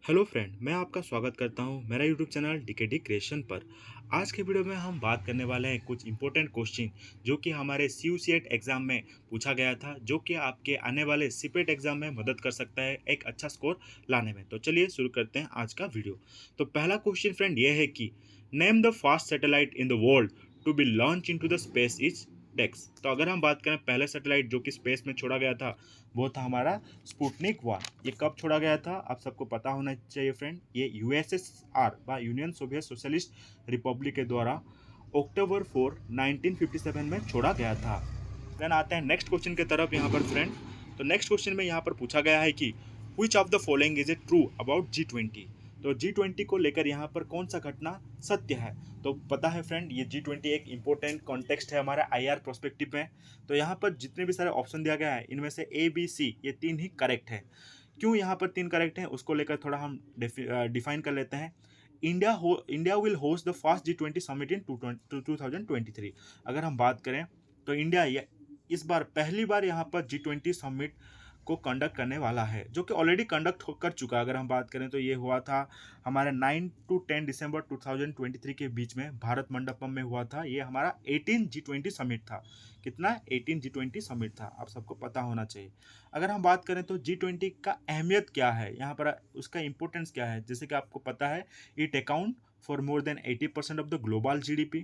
Hello friend, मैं आपका स्वागत करता हूं मेरा यूट्यूब चैनल डीकेडी क्रिएशन पर। आज के वीडियो में हम बात करने वाले हैं कुछ इंपॉर्टेंट क्वेश्चन जो कि हमारे सीयूसीएट एग्जाम में पूछा गया था, जो कि आपके आने वाले सीपेट एग्जाम में मदद कर सकता है एक अच्छा स्कोर लाने में। तो चलिए शुरू करते हैं आज का वीडियो। तो पहला क्वेश्चन फ्रेंड ये है कि name the fast satellite in the world to be launch into the space is Dex. तो अगर हम बात करें पहले सैटेलाइट जो कि स्पेस में छोड़ा गया था, वो था हमारा स्पुतनिक 1। ये कब छोड़ा गया था आप सबको पता होना चाहिए फ्रेंड। ये यूएसएसआर बा यूनियन सोवियत सोशलिस्ट रिपब्लिक के द्वारा अक्टूबर 4 1957 में छोड़ा गया था। देन आते हैं नेक्स्ट क्वेश्चन की तरफ यहाँ पर फ्रेंड। तो नेक्स्ट क्वेश्चन में यहाँ पर पूछा गया है कि विच of the following is a true about G20। तो G20 को लेकर यहाँ पर कौन सा घटना सत्य है। तो पता है फ्रेंड, ये G20 एक इंपॉर्टेंट कॉन्टेक्स्ट है हमारा आईआर प्रोस्पेक्टिव में। तो यहाँ पर जितने भी सारे ऑप्शन दिया गया है, इनमें से ए बी सी ये तीन ही करेक्ट है। क्यों यहाँ पर तीन करेक्ट हैं उसको लेकर थोड़ा हम डिफाइन कर लेते हैं। India will host the first G20 summit in 2023। अगर हम बात करें तो इंडिया इस बार पहली बार यहाँ पर G20 समिट को कंडक्ट करने वाला है, जो कि ऑलरेडी कंडक्ट कर चुका है। अगर हम बात करें तो ये हुआ था हमारे 9 to 10 दिसंबर 2023 के बीच में भारत मंडपम में हुआ था। ये हमारा 18 G20 समिट था। कितना 18 G20 समिट था, आप सबको पता होना चाहिए। अगर हम बात करें तो G20 का अहमियत क्या है, यहाँ पर उसका इंपॉर्टेंस क्या है। जैसे कि आपको पता है, it account for more than 80% of the global GDP,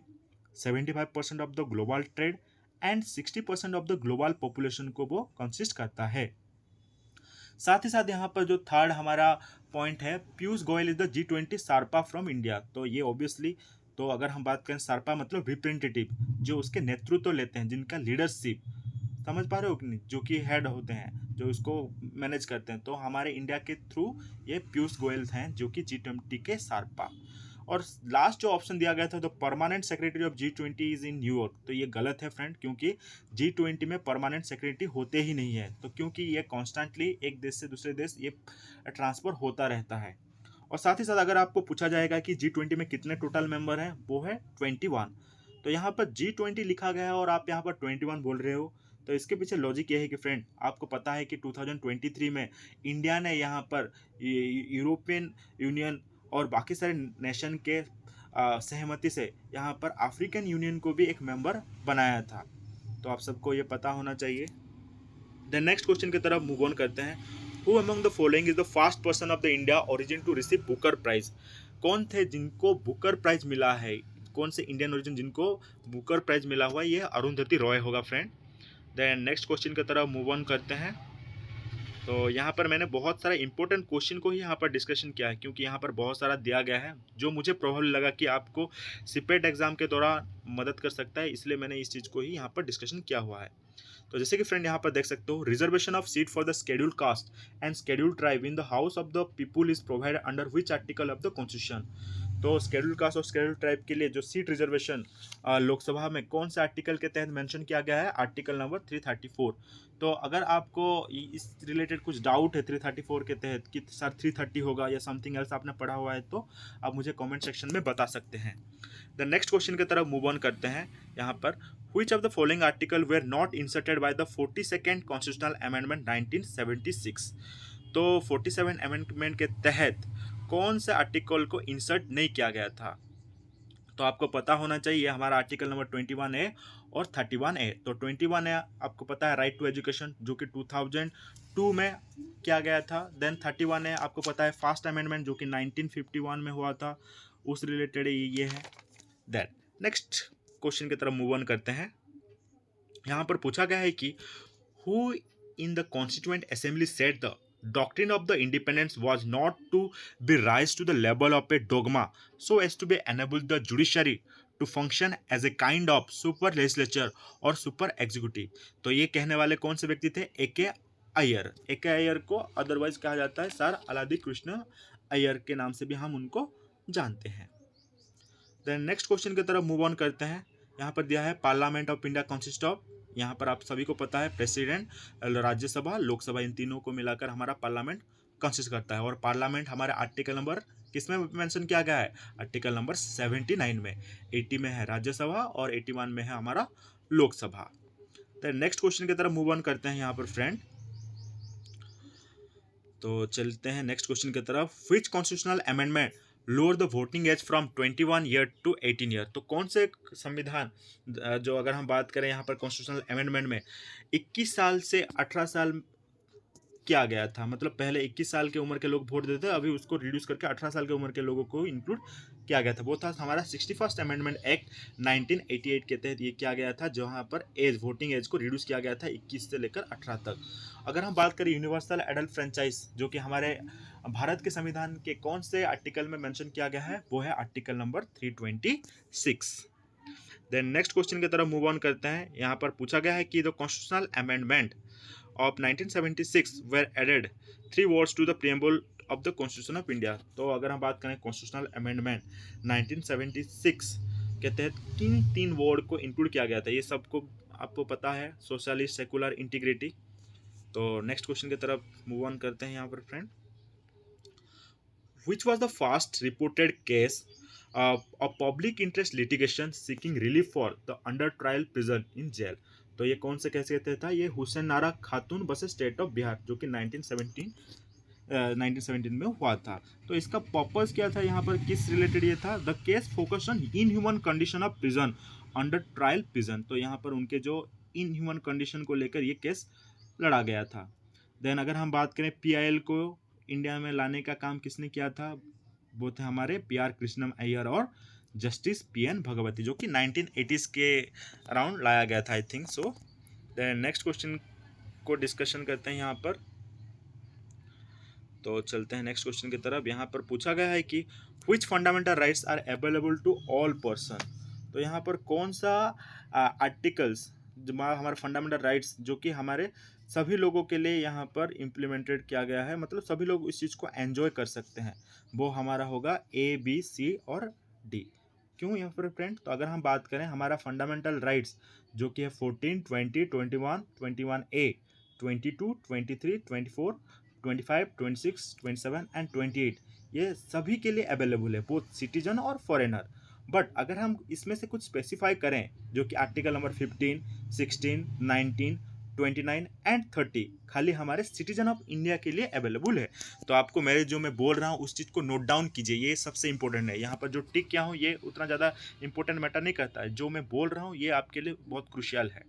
75% of the global trade and 60% of the global population को वो कंसिस्ट करता है। साथ ही साथ यहाँ पर जो थर्ड हमारा पॉइंट है, Piyush Goyal is the G20 sherpa from India. तो ये ऑब्वियसली, तो अगर हम बात करें सार्पा मतलब रिप्रेजेंटेटिव, जो उसके नेतृत्व लेते हैं, जिनका लीडरशिप, समझ पा रहे हो कि नहीं, जो कि हेड होते हैं, जो इसको मैनेज करते हैं, तो हमारे इंडिया के थ्रू ये पीयूष गोयल हैं, जो कि G20 के सार्पा। और लास्ट जो ऑप्शन दिया गया था, तो permanent secretary of G20 is in New York. तो ये गलत है फ्रेंड, क्योंकि G20 में परमानेंट सेक्रेटरी होते ही नहीं है। तो क्योंकि ये कॉन्स्टेंटली एक देश से दूसरे देश ये ट्रांसफर होता रहता है। और साथ ही साथ अगर आपको पूछा जाएगा कि G20 में कितने टोटल मेंबर हैं, वो है 21। तो यहाँ पर G20 लिखा गया है और आप यहाँ पर 21 बोल रहे हो। तो इसके पीछे लॉजिक ये है कि फ्रेंड, आपको पता है कि 2023 में इंडिया ने यहाँ पर यूरोपियन यूनियन और बाकी सारे नेशन के सहमति से यहाँ पर अफ्रीकन यूनियन को भी एक मेंबर बनाया था। तो आप सबको ये पता होना चाहिए। द नेक्स्ट क्वेश्चन की तरफ मूव ऑन करते हैं। Who among the following is the first person of the India origin to receive Booker prize. कौन थे जिनको बुकर प्राइज मिला है, कौन से इंडियन ओरिजिन जिनको बुकर प्राइज मिला हुआ है, ये अरुंधति रॉय होगा फ्रेंड। देन नेक्स्ट क्वेश्चन की तरफ मूव ऑन करते हैं। तो यहाँ पर मैंने बहुत सारा इंपॉर्टेंट क्वेश्चन को ही यहाँ पर डिस्कशन किया है, क्योंकि यहाँ पर बहुत सारा दिया गया है जो मुझे प्रॉब्लम लगा कि आपको सीपेट एग्जाम के दौरान मदद कर सकता है, इसलिए मैंने इस चीज़ को ही यहाँ पर डिस्कशन किया हुआ है। तो जैसे कि फ्रेंड यहाँ पर देख सकते हो, reservation of seat for the scheduled caste and scheduled tribe in the house of the people is provided under which article of the constitution. तो शेड्यूल्ड कास्ट और शेड्यूल्ड ट्राइब के लिए जो सीट रिजर्वेशन लोकसभा में कौन से आर्टिकल के तहत मेंशन किया गया है, आर्टिकल नंबर 334। तो अगर आपको इस रिलेटेड कुछ डाउट है 334 के तहत कि सर 330 होगा या समथिंग एल्स आपने पढ़ा हुआ है, तो आप मुझे कमेंट सेक्शन में बता सकते हैं। द नेक्स्ट क्वेश्चन की तरफ मूव ऑन करते हैं। यहाँ पर which of the following article were not inserted by the 42nd constitutional amendment 1976। तो 47 अमेंडमेंट के तहत कौन से आर्टिकल को इंसर्ट नहीं किया गया था। तो आपको पता होना चाहिए हमारा आर्टिकल नंबर 21A और 31A। तो 21A आपको पता है राइट टू एजुकेशन, जो कि 2002 में किया गया था। देन 31A आपको पता है फर्स्ट अमेंडमेंट, जो कि 1951 में हुआ था, उस रिलेटेड ये है। देन नेक्स्ट क्वेश्चन की तरफ मूव ऑन करते हैं। यहाँ पर पूछा गया है कि who in the constituent assembly set the doctrine of the independence was not to be raised to the level of a dogma so as to be enable the judiciary to function as a kind of super legislature और super executive। तो ये कहने वाले कौन से व्यक्ति थे, ए अय्यर। ए अय्यर को अदरवाइज कहा जाता है सर अलादी कृष्ण अय्यर के नाम से भी हम उनको जानते हैं। देन नेक्स्ट क्वेश्चन की तरफ मूव ऑन करते हैं। यहाँ पर दिया है parliament of India consist of, यहाँ पर आप सभी को पता है प्रेसिडेंट, राज्यसभा, लोकसभा, इन तीनों को मिलाकर हमारा पार्लियामेंट कंसिस्ट करता है। और पार्लियामेंट हमारे आर्टिकल नंबर किसमें मेंशन किया गया है, आर्टिकल नंबर 79 में। 80 में है राज्यसभा और 81 में है हमारा लोकसभा। तो नेक्स्ट क्वेश्चन की तरफ मूव ऑन करते हैं यहाँ पर फ्रेंड। तो चलते हैं नेक्स्ट क्वेश्चन की तरफ। Which constitutional amendment lower the voting age from 21 year to 18 year. तो कौन से संविधान जो अगर हम बात करें यहाँ पर कॉन्स्टिट्यूशनल अमेंडमेंट में 21 साल से 18 साल किया गया था, मतलब पहले 21 साल की उम्र के लोग वोट देते थे, अभी उसको रिड्यूस करके 18 साल की उम्र के लोगों को इंक्लूड किया गया था। वो था हमारा 61st अमेंडमेंट एक्ट 1988 के तहत ये किया गया था, जहाँ पर एज वोटिंग एज को रिड्यूस किया गया था 21 से लेकर 18 तक। अगर हम बात करें यूनिवर्सल एडल्ट फ्रेंचाइज जो कि हमारे भारत के संविधान के कौन से आर्टिकल में मेंशन किया गया है, वो है article number 326। Then next question की तरफ मूव ऑन करते हैं। यहाँ पर पूछा गया है कि the constitutional amendment of 1976 were added 3 words to the preamble of the Constitution of India। तो अगर हम बात करें कॉन्स्टिट्यूशनल अमेंडमेंट 1976 के तहत किन 3 वर्ड को इंक्लूड किया गया था, ये सबको आपको पता है, सोशलिस्ट, सेकुलर, इंटीग्रिटी। तो नेक्स्ट क्वेश्चन की तरफ मूव ऑन करते हैं यहाँ पर friend. Which was the first reported case of public interest litigation seeking relief for the under trial prison in jail। तो ये कौन से केस के तहत था, ये हुसैन नारा खातून वर्सेस स्टेट ऑफ बिहार जो कि 1917 में हुआ था। तो इसका पर्पस क्या था, यहाँ पर किस रिलेटेड ये था, the case focus on inhuman condition of prison under trial prison. तो यहाँ पर उनके जो इनह्यूमन कंडीशन को लेकर ये केस लड़ा गया था। देन अगर हम बात करें पीआईएल को इंडिया में लाने का काम किसने किया था, वो थे हमारे पीआर कृष्णम अय्यर और जस्टिस पीएन भगवती, जो कि 1980s के अराउंड लाया गया था, I think so. Then next question को डिस्कशन करते हैं यहाँ पर। तो चलते हैं नेक्स्ट क्वेश्चन की तरफ। यहाँ पर पूछा गया है कि which fundamental rights are available to all person. तो यहाँ पर कौन सा आर्टिकल्स हमारे फंडामेंटल राइट्स जो कि हमारे सभी लोगों के लिए यहाँ पर इम्प्लीमेंटेड किया गया है, मतलब सभी लोग इस चीज़ को एंजॉय कर सकते हैं, वो हमारा होगा ए, बी, सी और डी। क्यों यहाँ पर फ्रेंड, तो अगर हम बात करें हमारा फंडामेंटल राइट्स जो कि है 14, 20, 21, 21A, 22, 23, 24, 25, 26, 27 एंड 28, ये सभी के लिए अवेलेबल है, बोथ सिटीजन और फॉरेनर। बट अगर हम इसमें से कुछ स्पेसिफाई करें जो कि आर्टिकल नंबर 15, 16, 19, 29 एंड 30 खाली हमारे सिटीजन ऑफ इंडिया के लिए अवेलेबल है। तो आपको मेरे जो मैं बोल रहा हूँ उस चीज़ को नोट डाउन कीजिए, ये सबसे इंपॉर्टेंट है। यहाँ पर जो टिक किया हूँ ये उतना ज़्यादा इंपॉर्टेंट मैटर नहीं करता है, जो मैं बोल रहा हूँ ये आपके लिए बहुत क्रूशियल है।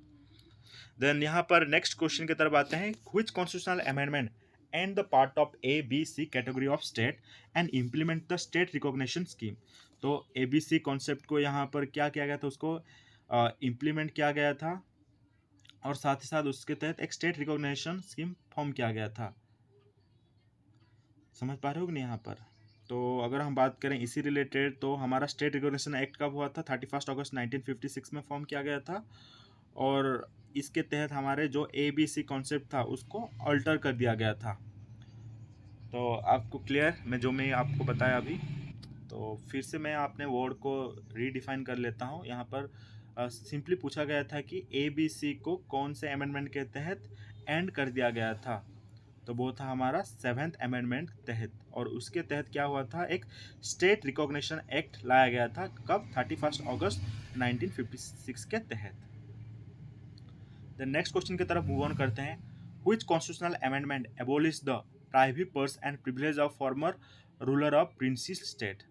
देन यहाँ पर नेक्स्ट क्वेश्चन की तरफ आते हैं। Which constitutional amendment and the part of A, B, C category of state and implement the state recognition scheme. तो ए, बी, सी कॉन्सेप्ट को यहाँ पर क्या किया गया था, उसको इम्प्लीमेंट किया गया था और साथ ही साथ उसके तहत एक स्टेट रिकॉग्निशन स्कीम फॉर्म किया गया था। समझ पा रहे हो कि नहीं यहाँ पर। तो अगर हम बात करें इसी रिलेटेड, तो हमारा स्टेट रिकॉग्निशन एक्ट कब हुआ था, 31 अगस्त 1956 में फॉर्म किया गया था और इसके तहत हमारे जो ए, बी, सी कॉन्सेप्ट था उसको अल्टर कर दिया गया था। तो आपको क्लियर मैं आपको बताया अभी, तो फिर से मैं अपने वर्ड को रीडिफाइन कर लेता हूँ। यहाँ पर सिंपली पूछा गया था कि ए, बी, सी को कौन से अमेंडमेंट के तहत एंड कर दिया गया था, तो वो था हमारा 7th अमेंडमेंट तहत, और उसके तहत क्या हुआ था, एक स्टेट रिकॉग्निशन एक्ट लाया गया था, कब, 31 अगस्त 1956 के तहत। द नेक्स्ट क्वेश्चन की तरफ मूव ऑन करते हैं। Which constitutional amendment abolish the private purse and privilege of former ruler of Princy state.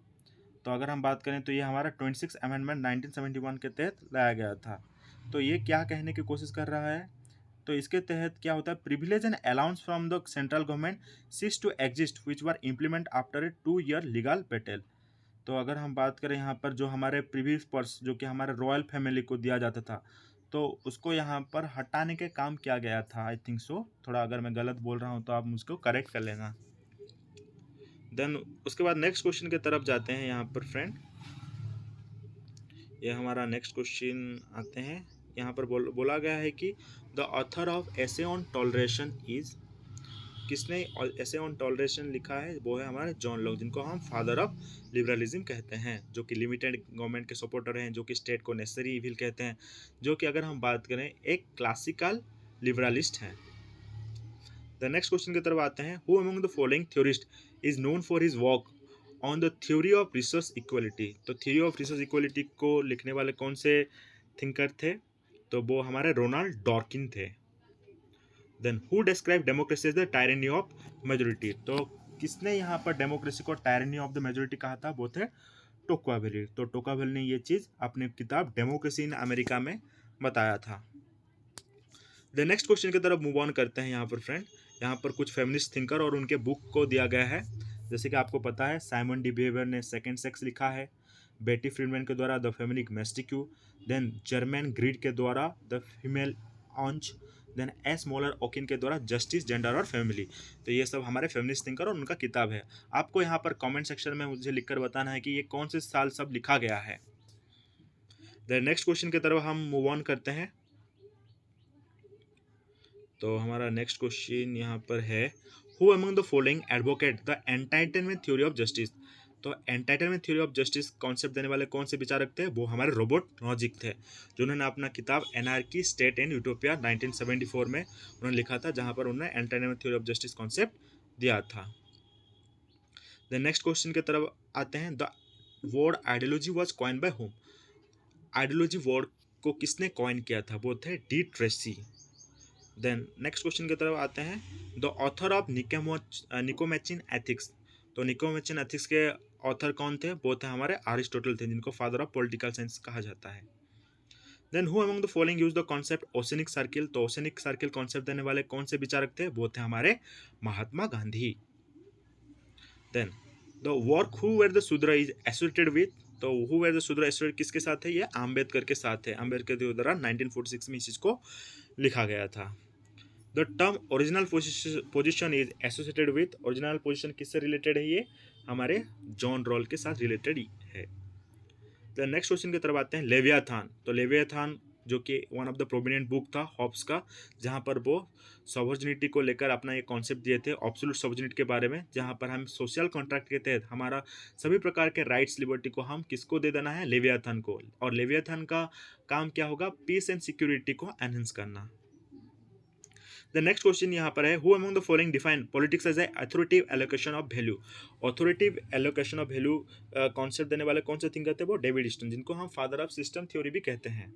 तो अगर हम बात करें तो ये हमारा 26 अमेंडमेंट 1971 के तहत लाया गया था। तो ये क्या कहने की कोशिश कर रहा है, तो इसके तहत क्या होता है, privilege and allowance from the central government cease to exist which were implement after a 2 year legal battle. तो अगर हम बात करें यहाँ पर जो हमारे प्रीवियस पर्स जो कि हमारे रॉयल फैमिली को दिया जाता था, तो उसको यहाँ पर हटाने के काम किया गया था, आई थिंक सो। थोड़ा अगर मैं गलत बोल रहा हूँ तो आप मुझको करेक्ट कर लेना। देन उसके बाद नेक्स्ट क्वेश्चन की तरफ जाते हैं यहाँ पर फ्रेंड। ये हमारा नेक्स्ट क्वेश्चन आते हैं। यहाँ पर बोला गया है कि the author of essay on toleration is, किसने एसे ऑन टॉलरेशन लिखा है, वो है हमारे जॉन लॉक, जिनको हम फादर ऑफ लिबरलिज्म कहते हैं, जो कि लिमिटेड गवर्नमेंट के सपोर्टर हैं, जो कि स्टेट को नेसेसरी इविल कहते हैं, जो कि अगर हम बात करें एक क्लासिकल लिबरलिस्ट हैं। द नेक्स्ट क्वेश्चन की तरफ आते हैं। Who among the following theorist is known for his work on the theory of resource equality. तो थ्योरी ऑफ रिसोर्स इक्वलिटी को लिखने वाले कौन से थिंकर थे, तो वो हमारे रोनाल्ड डॉर्किन थे। Then who describe democracy as the tyranny of majority, तो किसने यहाँ पर डेमोक्रेसी को टायरनी ऑफ द मेजोरिटी कहा था, वो थे टोक्वाविल। तो टोक्वाविल ने ये चीज़ अपनी किताब डेमोक्रेसी इन अमेरिका में बताया था। द नेक्स्ट क्वेश्चन की तरफ मूव ऑन करते हैं यहाँ पर फ्रेंड। यहाँ पर कुछ फेमिनिस्ट थिंकर और उनके बुक को दिया गया है। जैसे कि आपको पता है साइमन डी बिहेवियर ने सेकंड सेक्स लिखा है, बेटी फ्रीडमैन के द्वारा the feminine mystique, then Germaine Greer के द्वारा the female eunuch, then S Moller Okin के द्वारा जस्टिस, जेंडर और फैमिली। तो ये सब हमारे फेमिनिस्ट थिंकर और उनका किताब है। आपको यहाँ पर कमेंट सेक्शन में मुझे लिखकर बताना है कि ये कौन से साल सब लिखा गया है। द नेक्स्ट क्वेश्चन की तरफ हम मूव ऑन करते हैं। तो हमारा नेक्स्ट क्वेश्चन यहाँ पर है, who among the following advocate the entitlement theory of justice. तो entitlement theory of justice concept देने वाले कौन से विचारक थे, वो हमारे रॉबर्ट नॉजिक थे, जिन्होंने अपना किताब एनार्की स्टेट एंड यूटोपिया 1974 में उन्होंने लिखा था, जहाँ पर उन्होंने entitlement theory of justice concept दिया था। द नेक्स्ट क्वेश्चन की तरफ आते हैं, the word ideology was coin by whom. Ideology word को किसने कॉइन किया था, वो थे de Tracy. Then next question की तरफ आते हैं, the author of Nicomachean Ethics. तो निकोमेचिन एथिक्स के ऑथर कौन थे, वो थे हमारे अरिस्टोटल थे, जिनको फादर ऑफ पॉलिटिकल साइंस कहा जाता है। Then who among the following use the concept oceanic circle. तो ओसेनिक सर्किल कॉन्सेप्ट देने वाले कौन से विचारक थे, वो थे हमारे Mahatma Gandhi. Then the work who were the Shudra is associated with. तो who were the Shudra associated किसके साथ है, ये आम्बेडकर के साथ है। आम्बेडकर के द्वारा 1946 में इस चीज को लिखा गया था। The term original position is associated with. Original position किससे रिलेटेड है, ये हमारे जॉन रॉल के साथ रिलेटेड है। द नेक्स्ट क्वेश्चन की तरफ आते हैं, लेवियाथान। तो लेवियाथान जो कि one of the prominent book था हॉब्स का, जहाँ पर वो सॉवर्जिनिटी को लेकर अपना ये कॉन्सेप्ट दिए थे, ऑब्सोल्यूट सॉवर्जिनिटी के बारे में, जहाँ पर हम सोशल कॉन्ट्रैक्ट के तहत हमारा सभी प्रकार के राइट्स लिबर्टी को हम किसको दे देना है, लेवियाथान को। और लेवियाथान का काम क्या होगा, पीस एंड सिक्योरिटी को एनहेंस करना। द नेक्स्ट क्वेश्चन यहाँ पर है, who among the following define politics as a authoritative allocation of value. Authoritative allocation of value concept देने वाले कौन से थिंकर थे, वो डेविड ईस्टन, जिनको हम फादर ऑफ सिस्टम थ्योरी भी कहते हैं।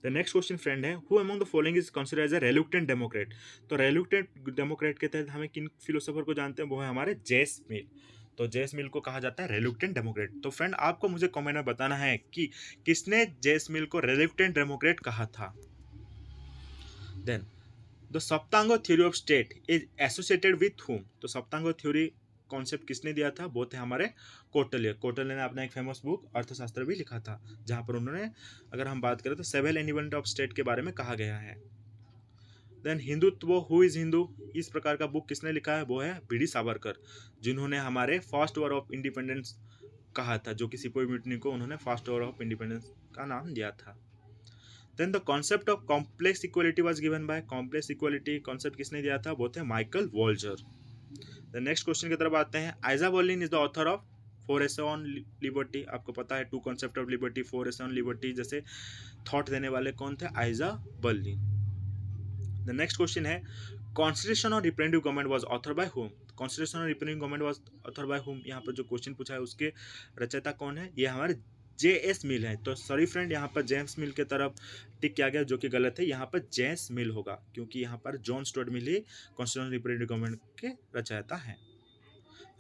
द नेक्स्ट क्वेश्चन फ्रेंड है, who among the following is considered as a reluctant democrat. तो रेलुक्टेंट डेमोक्रेट के तहत हमें किन फिलोसोफर को जानते हैं, वो है हमारे जेस मिल। तो जेस मिल को कहा जाता है रेलुक्टेंट डेमोक्रेट। तो फ्रेंड आपको मुझे कमेंट में बताना है कि किसने जेस मिल को रेलुक्टेंट डेमोक्रेट कहा था। Then the Saptanga theory of state is associated with whom. तो सप्तांगो थ्योरी कॉन्सेप्ट किसने दिया था, वो थे हमारे कौटिल्य। कौटिल्य ने अपना एक फेमस बुक अर्थशास्त्र भी लिखा था, जहाँ पर उन्होंने, अगर हम बात करें तो सेवल इंडिपेंडेंट ऑफ स्टेट के बारे में कहा गया है। Then Hindutva, who is Hindu, इस प्रकार का बुक किसने लिखा है, वो है बी.डी. सावरकर, जिन्होंने हमारे फर्स्ट वॉर ऑफ इंडिपेंडेंस कहा था, जो कि सिपोही म्यूटनी को उन्होंने फर्स्ट वॉर ऑफ इंडिपेंडेंस का नाम दिया था। Then the concept of complex equality was given by. Complex equality concept किसने दिया था, वो थे Michael Walzer. The next question की तरफ आते हैं, Isaiah Berlin is the author of 4 Essays on liberty. आपको पता है 2 concept of liberty, 4 Essays on liberty जैसे थॉट देने वाले कौन थे, Isaiah Berlin. The next question है, constitution on representative government was author by whom. Constitution on representative government was author by whom, यहाँ पर जो क्वेश्चन पूछा है उसके रचयिता कौन है, ये हमारे जे.एस. मिल है। तो सॉरी फ्रेंड, यहाँ पर जेम्स मिल के तरफ टिक किया गया, जो कि गलत है, यहाँ पर जेम्स मिल होगा, क्योंकि यहाँ पर जॉन स्टुअर्ट मिल ही कॉन्स्टिट्यूशन रिप्रेजेंटेटिव गवर्नमेंट के रचयिता हैं।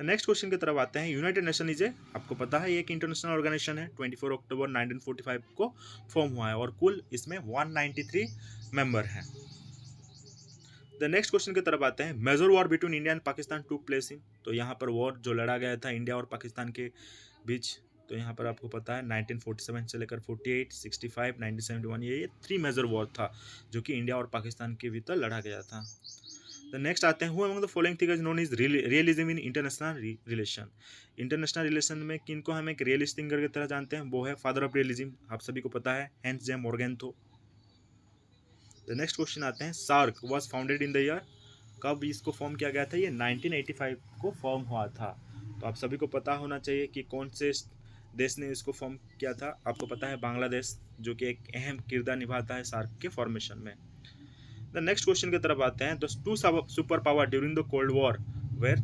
नेक्स्ट क्वेश्चन की तरफ आते हैं, यूनाइटेड नेशन इज ए, आपको पता है ये एक इंटरनेशनल ऑर्गेनाइजेशन है, 24 अक्टूबर 1945 को फॉर्म हुआ है और कुल इसमें 193 मेंबर हैं। द नेक्स्ट क्वेश्चन की तरफ आते हैं, major war between India and Pakistan took place in. तो यहाँ पर वॉर जो लड़ा गया था इंडिया और पाकिस्तान के बीच, तो यहाँ पर आपको पता है 1947 से लेकर 48, 65, 1971, ये 3 मेजर वॉर था जो कि इंडिया और पाकिस्तान के भीतर लड़ा गया था। द नेक्स्ट आते हैं, who among the following thinkers known is realism in international relation. International relation में किनको हम एक रियलिस्ट थिंकर की तरह जानते हैं, वो है फादर ऑफ रियलिज्म, आप सभी को पता है, Hans J Morgenthau. The next question आते हैं, SAARC was founded in the year, कब इसको फॉर्म किया गया था, ये 1985 को फॉर्म हुआ था। तो आप सभी को पता होना चाहिए कि कौन से देश ने इसको फॉर्म किया था, आपको पता है बांग्लादेश, जो कि एक अहम किरदार निभाता है सार्क के फॉर्मेशन में। द नेक्स्ट क्वेश्चन की तरफ आते हैं, the 2 super power during the cold war were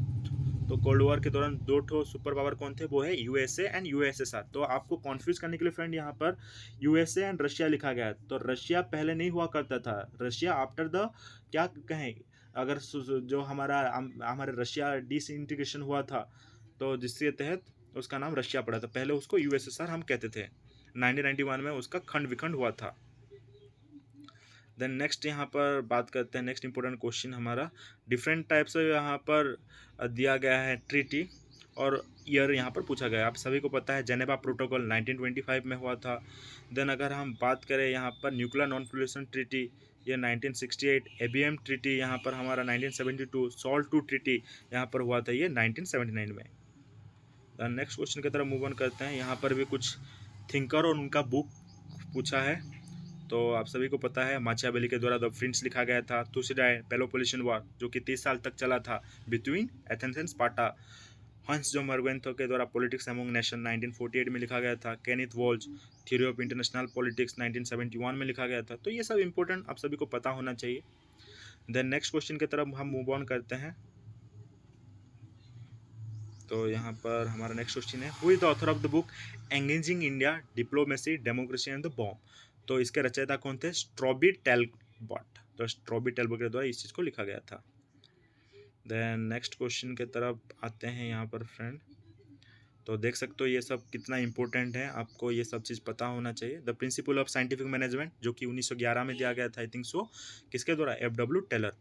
तो कोल्ड वॉर के दौरान दो ठो सुपर पावर कौन थे, वो है यूएसए एंड यूएसएसआर। तो आपको कॉन्फ्यूज करने के लिए फ्रेंड यहाँ पर यूएसए एंड रशिया लिखा गया है। तो रशिया पहले नहीं हुआ करता था, रशिया आफ्टर द क्या कहें, अगर जो हमारे रशिया डिसइंटीग्रेशन हुआ था, तो जिसके तहत उसका नाम रशिया पड़ा था, पहले उसको यूएसएसआर हम कहते थे। 1991 में उसका खंड विखंड हुआ था। देन नेक्स्ट यहाँ पर बात करते हैं, नेक्स्ट इंपॉर्टेंट क्वेश्चन हमारा डिफरेंट टाइप्स से यहाँ पर दिया गया है ट्रीटी, और ईयर यहाँ पर पूछा गया है। आप सभी को पता है जेनेवा प्रोटोकॉल 1925 में हुआ था। देन अगर हम बात करें यहाँ पर न्यूक्लियर नॉन प्रोलिफरेशन ट्रीटी, ये 1968, एबीएम ट्रीटी यहाँ पर हमारा 1972, सॉल्ट टू ट्रीटी यहाँ पर हुआ था ये 1979 में। नेक्स्ट क्वेश्चन की तरफ मूव ऑन करते हैं। यहाँ पर भी कुछ थिंकर और उनका बुक पूछा है। तो आप सभी को पता है माचियावेली के द्वारा द फ्रिंड्स लिखा गया था। थुसिडाई पेलोपोलिशियन वॉर जो कि 30 साल तक चला था बिटवीन एथेंस एंड स्पार्टा। हंस जो मर्वेंथो के द्वारा पॉलिटिक्स अमंग नेशन 1948 में लिखा गया था। Kenneth Waltz theory of international politics 1971 में लिखा गया था। तो ये सब इंपॉर्टेंट आप सभी को पता होना चाहिए। देन नेक्स्ट क्वेश्चन की तरफ हम मूव ऑन करते हैं। तो यहाँ पर हमारा नेक्स्ट क्वेश्चन है, who is the author of the book engaging India diplomacy democracy and the bomb. तो इसके रचयिता कौन थे, स्ट्रॉबी टेलबॉट। तो स्ट्रॉबी टेलबॉट के द्वारा इस चीज़ को लिखा गया था। देन नेक्स्ट क्वेश्चन की तरफ आते हैं यहाँ पर फ्रेंड। तो देख सकते हो ये सब कितना इंपॉर्टेंट है, आपको ये सब चीज़ पता होना चाहिए। The principle of scientific management जो कि 1911 में दिया गया था, आई थिंक सो, किसके द्वारा, एफ.डब्ल्यू. टेलर।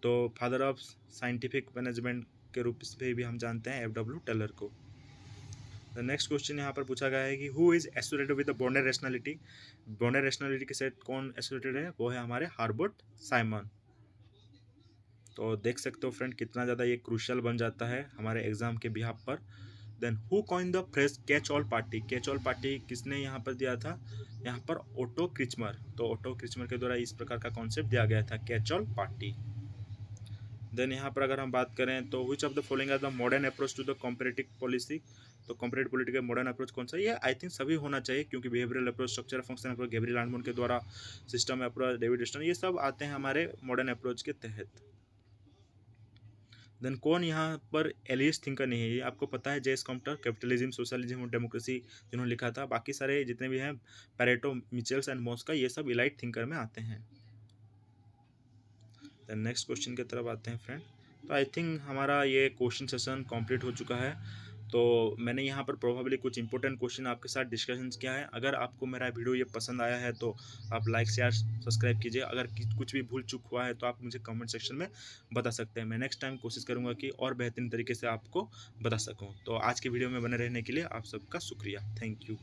तो फादर ऑफ साइंटिफिक मैनेजमेंट के रूप से भी हम जानते हैं एफ.डब्ल्यू. टेलर को। द नेक्स्ट क्वेश्चन यहाँ पर पूछा गया है कि who is associated with the bonded rationality. Bonded rationality के सेट कौन एसोसिएटेड है, वो है हमारे हार्बर्ट साइमन। तो देख सकते हो फ्रेंड कितना ज़्यादा ये क्रूशियल बन जाता है हमारे एग्जाम के बिहाफ पर। Then who coin the phrase catch all party. Catch all party किसने यहाँ पर दिया था, यहाँ पर ओटो क्रिचमर। तो ओटो क्रिचमर के द्वारा इस प्रकार का कॉन्सेप्ट दिया गया था, कैच ऑल पार्टी। देन यहाँ पर अगर हम बात करें तो which of the following are the modern approach to the comparative policy. तो कॉम्परेटिव पॉलिटी का मॉडर्न अप्रोच कौन सा है, ये आई थिंक सभी होना चाहिए, क्योंकि behavioural approach, structure function approach Gabriel Almond के द्वारा, सिस्टम अप्रोच डेविड स्टोन, ये सब आते हैं हमारे मॉडर्न अप्रोच के तहत। देन कौन यहाँ पर एलियस्ट थिंकर नहीं है, ये आपको पता है, जेस कॉम्प्टर, कैपिटलिज्म सोशलिज्म और डेमोक्रेसी जिन्होंने लिखा था। बाकी सारे जितने भी हैं पैरेटो, मिचेल्स एंड मॉस्का, ये सब इलाइट थिंकर में आते हैं। देन नेक्स्ट क्वेश्चन की तरफ आते हैं फ्रेंड। तो आई थिंक हमारा ये क्वेश्चन सेशन कंप्लीट हो चुका है। तो मैंने यहाँ पर प्रोबेबली कुछ इंपॉर्टेंट क्वेश्चन आपके साथ डिस्कशन किया है। अगर आपको मेरा वीडियो ये पसंद आया है तो आप लाइक शेयर सब्सक्राइब कीजिए। अगर कुछ भी भूल चूक हुआ है तो आप मुझे कमेंट सेक्शन में बता सकते हैं। मैं नेक्स्ट टाइम कोशिश करूँगा कि और बेहतरीन तरीके से आपको बता सकूँ। तो आज की वीडियो में बने रहने के लिए आप सबका शुक्रिया, थैंक यू।